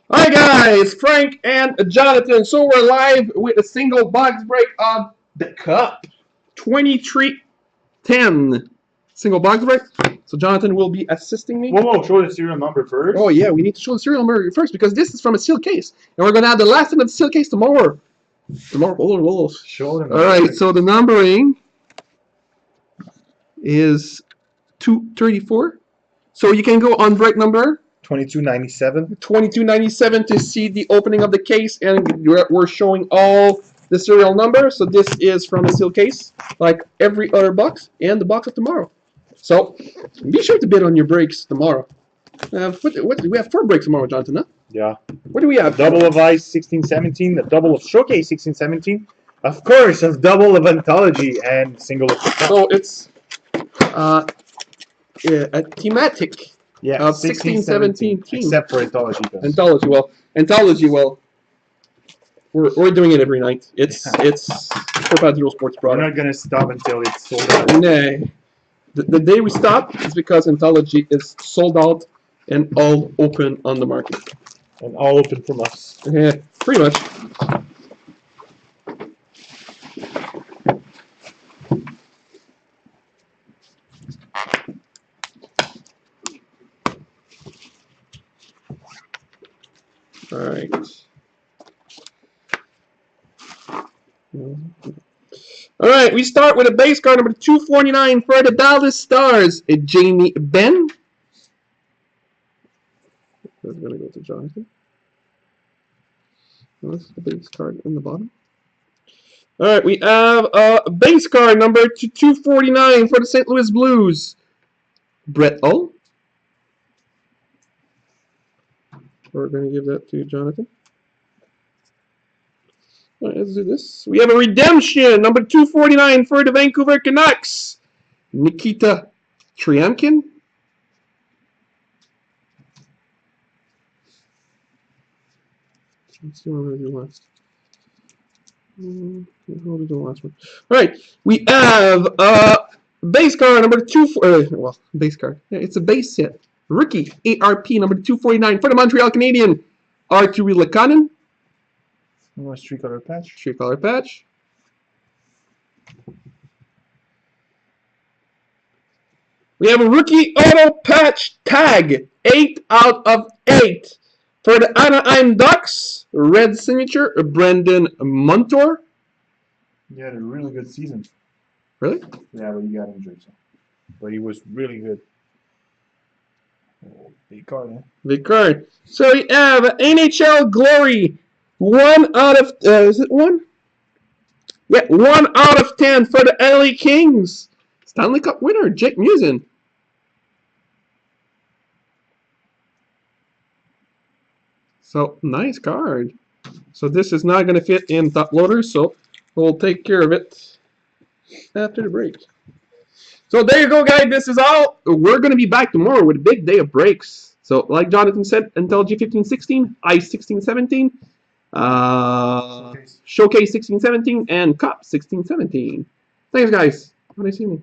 Hi guys, Frank and Jonathan. So we're live with a single box break of the Cup 2310 single box break. So Jonathan will be assisting me. Whoa, show the serial number first. Oh yeah, we need to show the serial number first because this is from a sealed case, and we're gonna have the last end of the sealed case tomorrow. Show them. All right. So the numbering is 234. So you can go on break number 2297. 2297 to see the opening of the case, and we're showing all the serial number. So this is from a sealed case, like every other box, and the box of tomorrow. So be sure to bid on your breaks tomorrow. What we have 4 breaks tomorrow, Jonathan? Huh? Yeah. What do we have? Double of Ice 1617, the double of Showcase 1617, of course, a double of Anthology, and single of. So it's a thematic. Yeah, of 1617 team. Except for Anthology. Anthology. Well, we're doing it every night. It's for Padro Sports We're product. not gonna stop until it's sold out. Nay. The day we stop is because Anthology is sold out and all open on the market. And all open from us. Yeah, pretty much. All right. All right, we start with a base card number 249 for the Dallas Stars, Jamie Benn. That's going to go to Jonathan. That's the base card in the bottom. All right, we have a base card number 249 for the St. Louis Blues, Brett Hull. We're going to give that to Jonathan. All right, let's do this. We have a redemption, number 249 for the Vancouver Canucks, Nikita Triamkin. Let's see what we're going to do last. We'll do the last one. All right, we have base card number base card. Yeah, it's a base set. Rookie ARP number 249 for the Montreal Canadiens, Arturi Lekanen. Three-color patch. Three-color patch. We have a rookie auto patch tag, 8 out of 8 for the Anaheim Ducks. Red signature, Brendan Montour. He had a really good season. Really? Yeah, but he got injured. So. But he was really good. Oh, big card, eh? Big card. So we have NHL Glory. 1 out of is it 1? Yeah, 1 out of 10 for the LA Kings. Stanley Cup winner, Jake Musin. So nice card. So this is not going to fit in top loader, so we'll take care of it after the break. So there you go, guys. This is all. We're going to be back tomorrow with a big day of breaks. So like Jonathan said, Anthology 1516, Ice 1617. Showcase 1617 and Cup 1617. Thanks, guys. Have a nice evening.